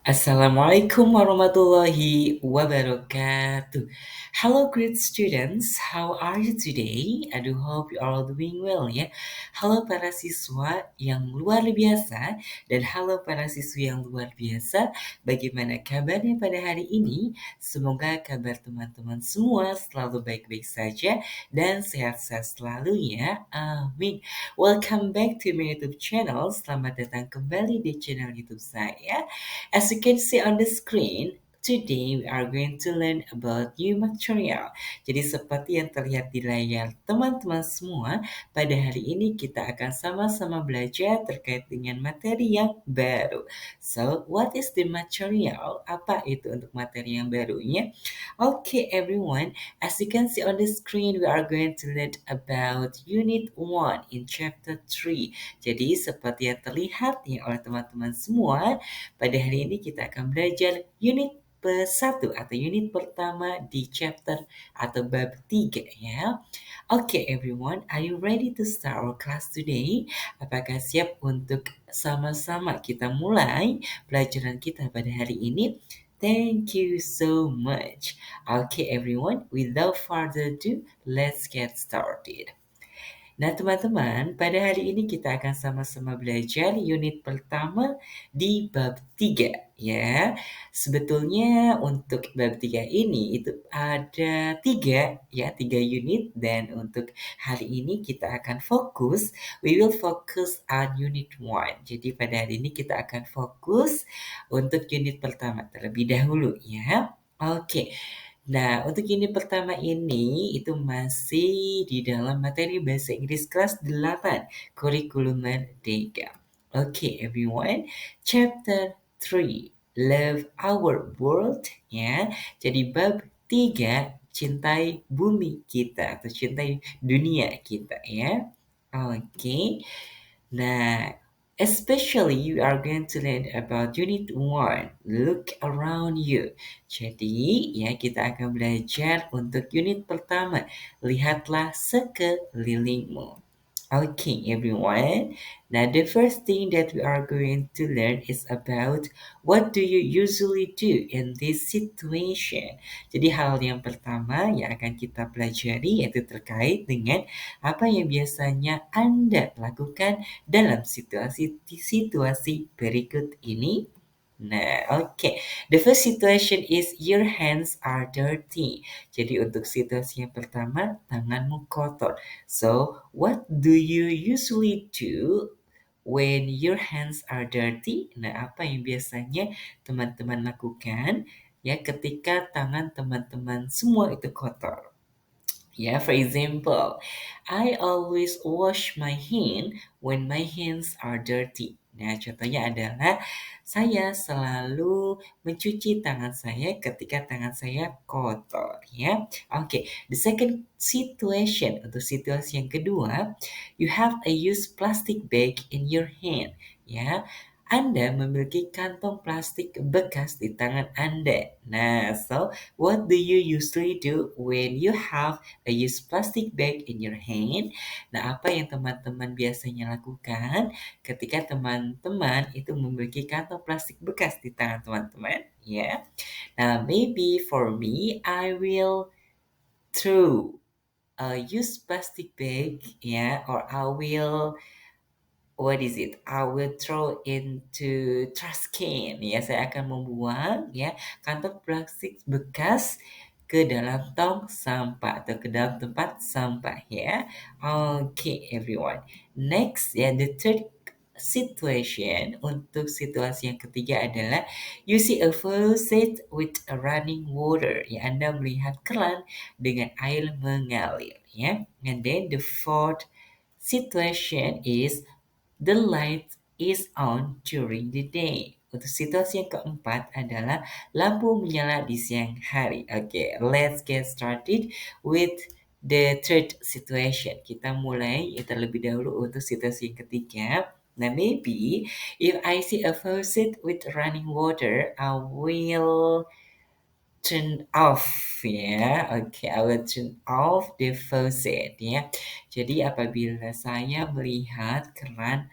Assalamualaikum warahmatullahi wabarakatuh. Hello great students, how are you today? I do hope you are all doing well ya. Halo para siswa yang luar biasa dan halo para siswi yang luar biasa. Bagaimana kabarnya pada hari ini? Semoga kabar teman-teman semua selalu baik-baik saja dan sehat-sehat selalu ya. Amin. Welcome back to my YouTube channel. Selamat datang kembali di channel YouTube saya. As you can see on the screen, today we are going to learn about new material. Jadi seperti yang terlihat di layar teman-teman semua, pada hari ini kita akan sama-sama belajar terkait dengan materi yang baru. So, what is the material? Apa itu untuk materi yang barunya? Okay, everyone, as you can see on the screen, we are going to learn about Unit 1 in Chapter 3. Jadi, seperti yang terlihat ya oleh teman-teman semua, pada hari ini kita akan belajar unit satu atau unit pertama di chapter atau bab 3 ya. Okay everyone, are you ready to start our class today? Apakah siap untuk sama-sama kita mulai pelajaran kita pada hari ini? Thank you so much. Okay everyone, without further ado, let's get started. Nah, teman-teman, pada hari ini kita akan sama-sama belajar unit pertama di bab 3 ya. Sebetulnya untuk bab 3 ini itu ada 3 ya, 3 unit dan untuk hari ini kita akan we will focus on unit 1. Jadi pada hari ini kita akan fokus untuk unit pertama terlebih dahulu ya. Oke. Nah, untuk unit pertama ini itu masih di dalam materi bahasa Inggris kelas 8, kurikulum merdeka. Okay, everyone. Chapter 3, Love Our World ya. Jadi bab 3, cintai bumi kita atau cintai dunia kita ya. Okay. Nah, especially you are going to learn about unit 1, look around you. Jadi, ya kita akan belajar untuk unit pertama, lihatlah sekelilingmu. Okay, everyone. Now, the first thing that we are going to learn is about what do you usually do in this situation. Jadi, hal yang pertama yang akan kita pelajari yaitu terkait dengan apa yang biasanya Anda lakukan dalam situasi berikut ini. Nah, okay. The first situation is your hands are dirty. Jadi untuk situasi yang pertama, tanganmu kotor. So, what do you usually do when your hands are dirty? Nah, apa yang biasanya teman-teman lakukan ya ketika tangan teman-teman semua itu kotor? Yeah, for example, I always wash my hand when my hands are dirty. Nah, contohnya adalah saya selalu mencuci tangan saya ketika tangan saya kotor, ya. Oke, the second situation, untuk situasi yang kedua, you have a used plastic bag in your hand, ya. Anda memiliki kantong plastik bekas di tangan Anda. Nah, so what do you usually do when you have a used plastic bag in your hand? Nah, apa yang teman-teman biasanya lakukan ketika teman-teman itu memiliki kantong plastik bekas di tangan teman-teman? Ya. Nah, maybe for me, I will throw a used plastic bag, ya, or I will what is it? I will throw into trash can. Ya, saya akan membuang ya kantong plastik bekas ke dalam tong sampah atau ke dalam tempat sampah ya. Okay, everyone. Next ya, the third situation, untuk situasi yang ketiga adalah you see a faucet with a running water. Ya, Anda melihat keran dengan air mengalir ya. And then the fourth situation is the light is on during the day. Untuk situasi yang keempat adalah lampu menyala di siang hari. Okay, let's get started with the third situation. Kita mulai terlebih dahulu untuk situasi yang ketiga. Nah, maybe if I see a faucet with running water, I will turn off ya. Oke, I will turn off the faucet ya. Jadi apabila saya melihat keran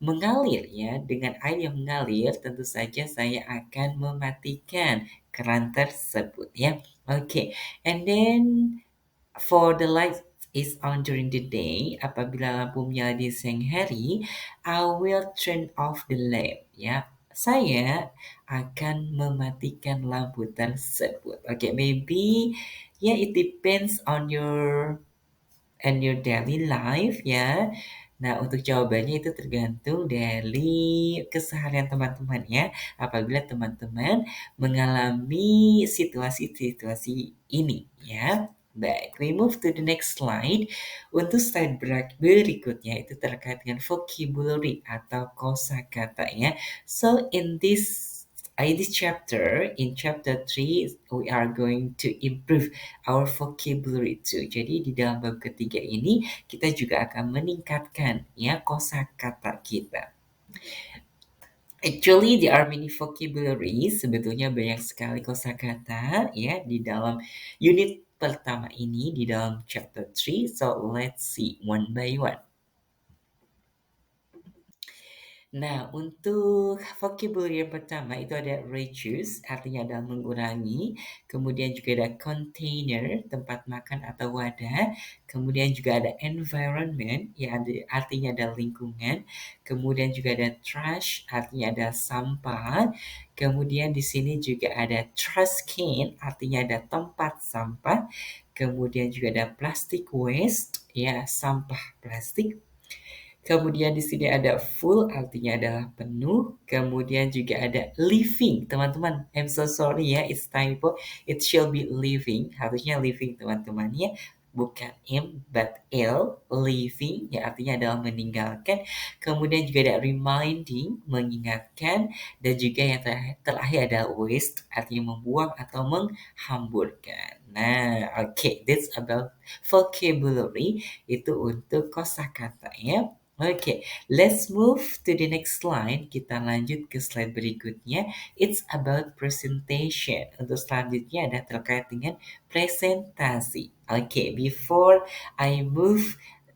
mengalir ya, dengan air yang mengalir tentu saja saya akan mematikan keran tersebut ya. Okay, and then for the light is on during the day, apabila lampu menyala di siang hari, I will turn off the lamp ya. Saya akan mematikan lampu tersebut. Okay, maybe yeah, it depends on your and your daily life ya. Nah, untuk jawabannya itu tergantung dari keseharian teman-teman ya. Apabila teman-teman mengalami situasi-situasi ini ya. Baik, we move to the next slide. Untuk slide berikutnya itu terkait dengan vocabulary atau kosakata ya. So in this chapter, in chapter 3, we are going to improve our vocabulary too. Jadi di dalam bab ketiga ini kita juga akan meningkatkan ya kosakata kita. Actually, there are many vocabularies. Sebetulnya banyak sekali kosakata ya di dalam unit pertama ini di dalam chapter 3. So let's see one by one. Nah, untuk vocabulary yang pertama itu ada reduce, artinya adalah mengurangi. Kemudian juga ada container, tempat makan atau wadah. Kemudian juga ada environment, yang artinya adalah lingkungan. Kemudian juga ada trash, artinya adalah sampah. Kemudian di sini juga ada trash can, artinya ada tempat sampah. Kemudian juga ada plastic waste, ya sampah plastik. Kemudian di sini ada full artinya adalah penuh. Kemudian juga ada living. Teman-teman, I'm so sorry ya, it's typo. It shall be living. Harusnya living teman-teman ya. Bukan M but L, living ya artinya adalah meninggalkan. Kemudian juga ada reminding, mengingatkan. Dan juga yang terakhir ada waste, artinya membuang atau menghamburkan. Nah, okay, that's about vocabulary. Itu untuk kosakata ya. Oke, let's move to the next slide. Kita lanjut ke slide berikutnya. It's about presentation. Untuk selanjutnya ada terkait dengan presentasi. Oke, before I move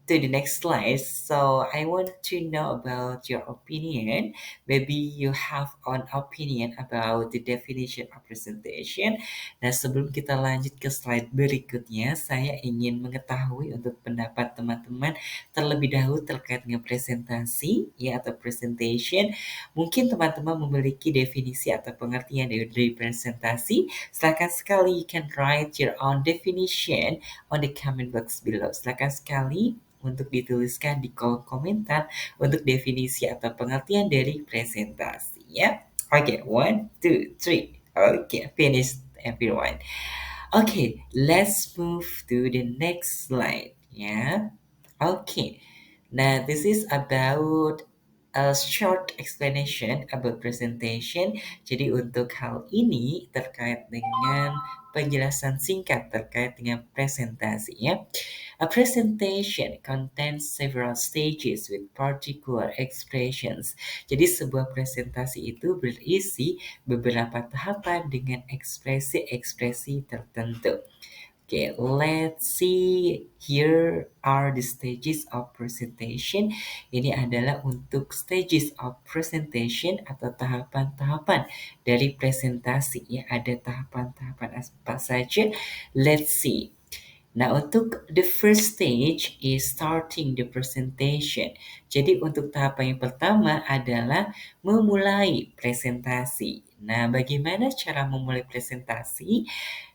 to the next slide, so I want to know about your opinion. Maybe you have an opinion about the definition of presentation. Nah, sebelum kita lanjut ke slide berikutnya, saya ingin mengetahui untuk pendapat teman-teman terlebih dahulu terkait dengan presentasi ya atau presentation. Mungkin teman-teman memiliki definisi atau pengertian dari presentasi. Silakan sekali, you can write your own definition on the comment box below. Silakan sekali untuk dituliskan di kolom komentar untuk definisi atau pengertian dari presentasi ya. Oke, one, two, three. Oke, finished everyone. Okay, let's move to the next slide. Yeah. Okay. Now this is about a short explanation about presentation. Jadi untuk hal ini terkait dengan penjelasan singkat terkait dengan presentasi ya. A presentation contains several stages with particular expressions. Jadi sebuah presentasi itu berisi beberapa tahapan dengan ekspresi-ekspresi tertentu. Okay, let's see. Here are the stages of presentation. Ini adalah untuk stages of presentation atau tahapan-tahapan dari presentasi. Ya, ada tahapan-tahapan apa saja? Let's see. Nah, untuk the first stage is starting the presentation. Jadi untuk tahapan yang pertama adalah memulai presentasi. Nah, bagaimana cara memulai presentasi?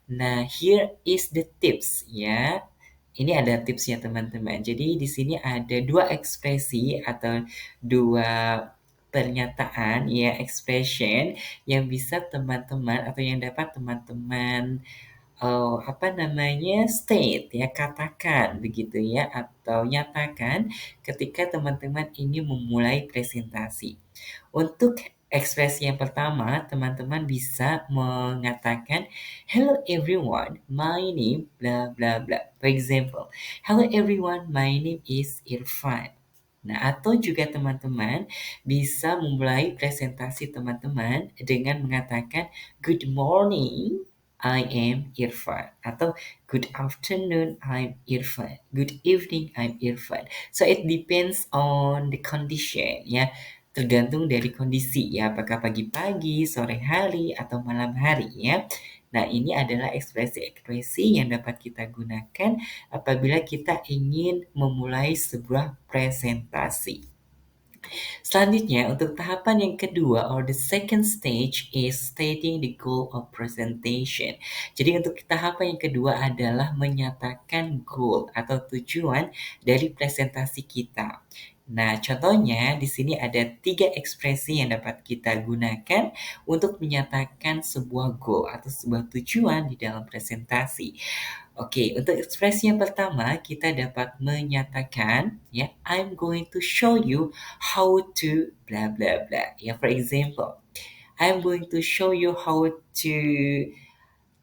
Nah, here is the tips ya. Ini ada tipsnya teman-teman. Jadi di sini ada dua ekspresi atau dua pernyataan ya, expression yang bisa teman-teman atau yang dapat teman-teman apa namanya state ya katakan begitu ya atau nyatakan ketika teman-teman ingin memulai presentasi. Untuk ekspresi yang pertama, teman-teman bisa mengatakan, "Hello everyone, my name bla bla bla." For example, "Hello everyone, my name is Irfan." Nah, atau juga teman-teman bisa memulai presentasi teman-teman dengan mengatakan, "Good morning, I am Irfan. Atau good afternoon, I'm Irfan. Good evening, I'm Irfan. So it depends on the condition ya. Tergantung dari kondisi ya, apakah pagi-pagi, sore hari, atau malam hari ya. Nah, ini adalah ekspresi-ekspresi yang dapat kita gunakan apabila kita ingin memulai sebuah presentasi. Selanjutnya, untuk tahapan yang kedua or the second stage is stating the goal of presentation. Jadi untuk tahapan yang kedua adalah menyatakan goal atau tujuan dari presentasi kita. Nah, contohnya di sini ada 3 ekspresi yang dapat kita gunakan untuk menyatakan sebuah goal atau sebuah tujuan di dalam presentasi. Oke, untuk ekspresi yang pertama kita dapat menyatakan ya, I'm going to show you how to blah blah blah. Ya, for example, I'm going to show you how to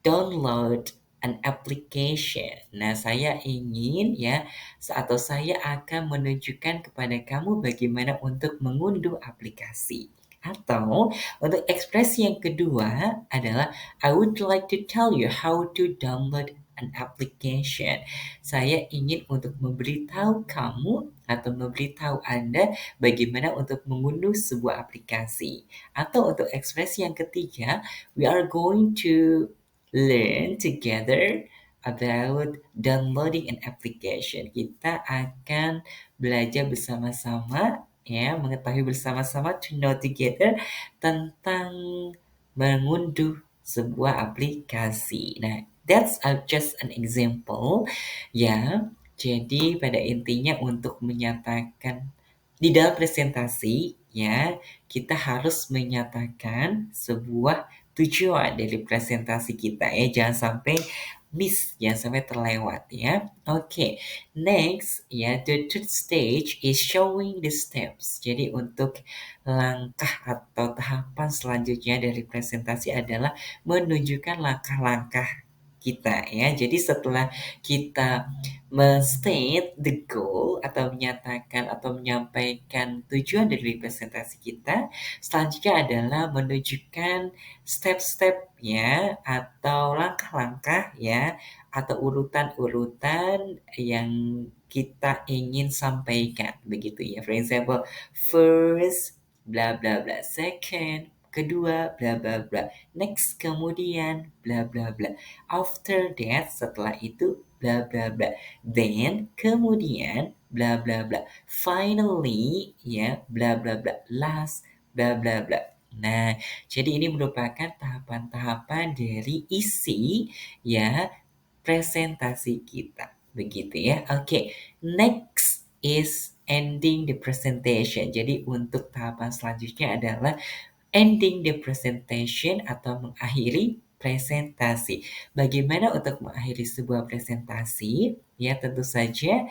download an application. Nah, saya ingin ya atau saya akan menunjukkan kepada kamu bagaimana untuk mengunduh aplikasi. Atau untuk ekspresi yang kedua adalah I would like to tell you how to download an application. Saya ingin untuk memberitahu kamu atau memberitahu Anda bagaimana untuk mengunduh sebuah aplikasi. Atau untuk ekspresi yang ketiga, we are going to learn together about downloading an application. Kita akan belajar bersama-sama ya, mengetahui bersama-sama to know together tentang mengunduh sebuah aplikasi. Nah, that's just an example ya. Jadi pada intinya untuk menyatakan di dalam presentasi ya, kita harus menyatakan sebuah tujuan dari presentasi kita ya, jangan sampai miss, jangan sampai terlewat ya. Oke, next ya, the third stage is showing the steps. Jadi untuk langkah atau tahapan selanjutnya dari presentasi adalah menunjukkan langkah-langkah kita ya. Jadi setelah kita men-state the goal atau menyatakan atau menyampaikan tujuan dari presentasi kita, selanjutnya adalah menunjukkan step-step ya atau langkah-langkah ya atau urutan-urutan yang kita ingin sampaikan begitu ya. For example, first bla bla bla, second kedua bla bla bla, next kemudian bla bla bla, after that setelah itu bla bla bla, then kemudian bla bla bla, finally ya bla bla bla, last bla bla bla. Nah, jadi ini merupakan tahapan-tahapan dari isi ya presentasi kita. Begitu ya. Oke, next is ending the presentation. Jadi untuk tahapan selanjutnya adalah ending the presentation atau mengakhiri presentasi. Bagaimana untuk mengakhiri sebuah presentasi? Ya, tentu saja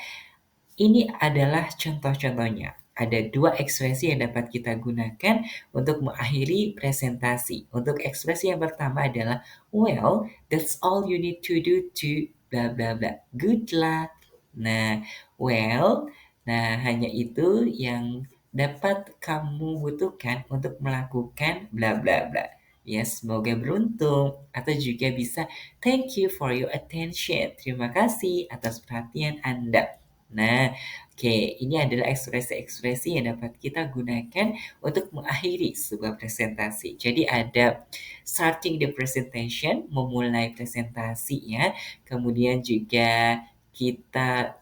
ini adalah contoh-contohnya. Ada 2 ekspresi yang dapat kita gunakan untuk mengakhiri presentasi. Untuk ekspresi yang pertama adalah, well, that's all you need to do to bla bla bla. Good luck. Nah, well, nah hanya itu yang dapat kamu butuhkan untuk melakukan bla bla bla. Ya, semoga beruntung. Atau juga bisa, thank you for your attention. Terima kasih atas perhatian Anda. Nah, oke, ini adalah ekspresi-ekspresi yang dapat kita gunakan untuk mengakhiri sebuah presentasi. Jadi ada starting the presentation, memulai presentasi ya. Kemudian juga kita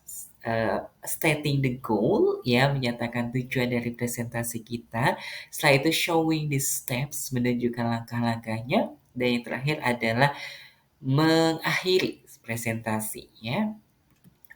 stating the goal ya, menyatakan tujuan dari presentasi kita. Setelah itu showing the steps, menunjukkan langkah-langkahnya. Dan yang terakhir adalah mengakhiri presentasi ya.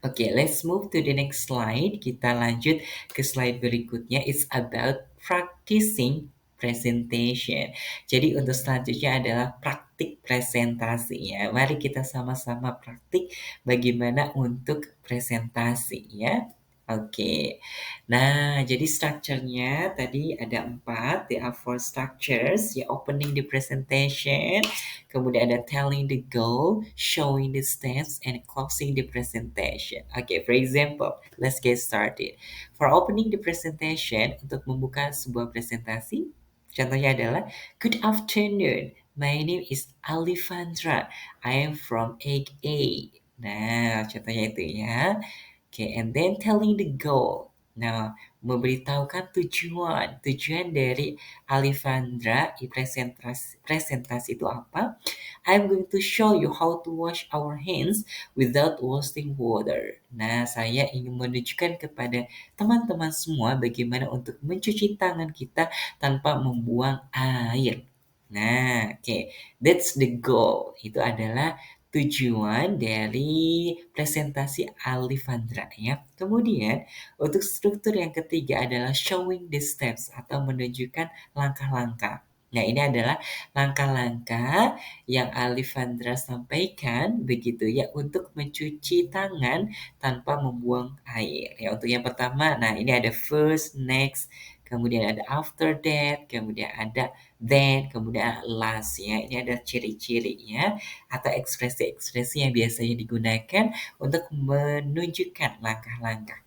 Oke, let's move to the next slide. Kita lanjut ke slide berikutnya. It's about practicing presentation. Jadi untuk selanjutnya adalah praktik presentasi ya. Mari kita sama-sama praktik bagaimana untuk presentasi ya. Oke. Nah, jadi structure-nya tadi ada 4. There are 4 structures. Ya, opening the presentation, kemudian ada telling the goal, showing the steps, and closing the presentation. Okay, for example, let's get started. For opening the presentation, untuk membuka sebuah presentasi, contohnya adalah, good afternoon, My name is Alifandra. I am from egg A. Nah, contohnya itu ya. Okay, and then telling the goal. Nah, memberitahukan tujuan. Tujuan dari Alifandra di presentasi itu apa? I'm going to show you how to wash our hands without wasting water. Nah, saya ingin menunjukkan kepada teman-teman semua bagaimana untuk mencuci tangan kita tanpa membuang air. Nah, oke, that's the goal. Itu adalah tujuan dari presentasi Alifandra ya. Kemudian, untuk struktur yang ketiga adalah showing the steps atau menunjukkan langkah-langkah. Nah, ini adalah langkah-langkah yang Alifandra sampaikan begitu ya untuk mencuci tangan tanpa membuang air. Ya, untuk yang pertama, nah ini ada first, next, kemudian ada after that, kemudian ada then, kemudian last ya. Ini ada ciri-cirinya atau ekspresi-ekspresi yang biasanya digunakan untuk menunjukkan langkah-langkah.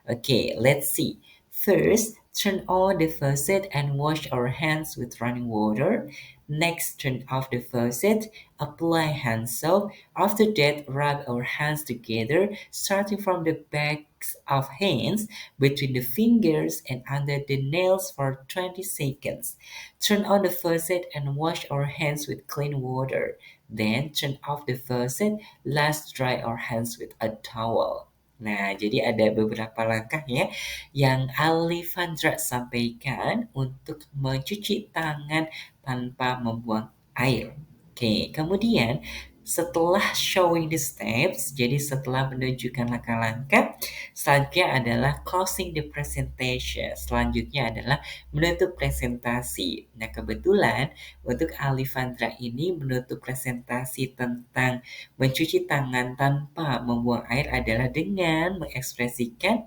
Okay, let's see. First, turn on the faucet and wash our hands with running water. Next, turn off the faucet, apply hand soap. After that, rub our hands together, starting from the backs of hands, between the fingers and under the nails for 20 seconds. Turn on the faucet and wash our hands with clean water. Then, turn off the faucet, last dry our hands with a towel. Nah, jadi ada beberapa langkah ya yang Alifandra sampaikan untuk mencuci tangan tanpa membuang air. Oke, kemudian setelah showing the steps, jadi setelah menunjukkan langkah-langkah, selanjutnya adalah closing the presentation. Selanjutnya adalah menutup presentasi. Nah, kebetulan untuk Alifandra ini menutup presentasi tentang mencuci tangan tanpa membuang air adalah dengan mengekspresikan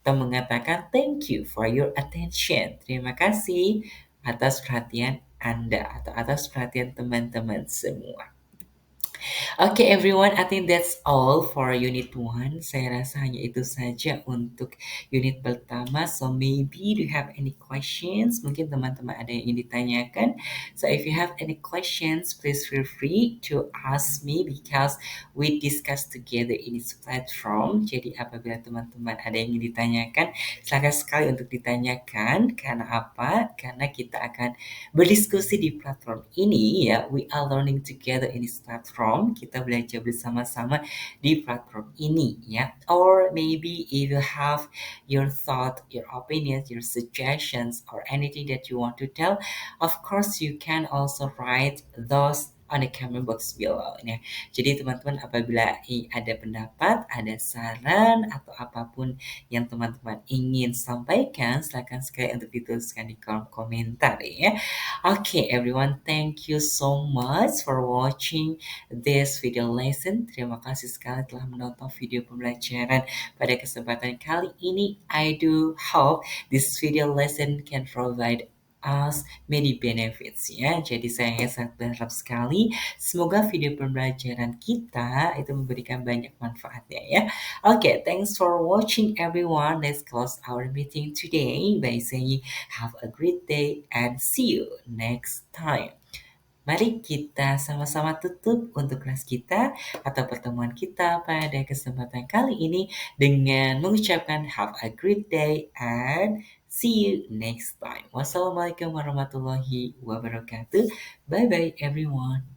atau mengatakan thank you for your attention. Terima kasih atas perhatian Anda atau atas perhatian teman-teman semua. Okay, everyone, I think that's all for unit 1. Saya rasa hanya itu saja untuk unit pertama. So maybe do you have any questions? Mungkin teman-teman ada yang ingin ditanyakan. So if you have any questions, please feel free to ask me because we discuss together in this platform. Jadi apabila teman-teman ada yang ingin ditanyakan, silakan sekali untuk ditanyakan. Karena apa? Karena kita akan berdiskusi di platform ini ya. We are learning together in this platform. Kita belajar bersama-sama di platform ini ya. Or maybe if you have your thought, your opinions, your suggestions or anything that you want to tell, of course you can also write those on the comment box below ya. Jadi teman-teman apabila ada pendapat, ada saran atau apapun yang teman-teman ingin sampaikan, silakan sekali untuk dituliskan di kolom komentar ya. Okay, everyone, thank you so much for watching this video lesson. Terima kasih sekali telah menonton video pembelajaran pada kesempatan kali ini. I do hope this video lesson can provide us many benefits ya. Jadi saya sangat berharap sekali semoga video pembelajaran kita itu memberikan banyak manfaatnya ya. Okay, thanks for watching everyone. Let's close our meeting today by saying have a great day and see you next time. Mari kita sama-sama tutup untuk kelas kita atau pertemuan kita pada kesempatan kali ini dengan mengucapkan have a great day and see you next time. Wassalamualaikum warahmatullahi wabarakatuh. Bye bye everyone.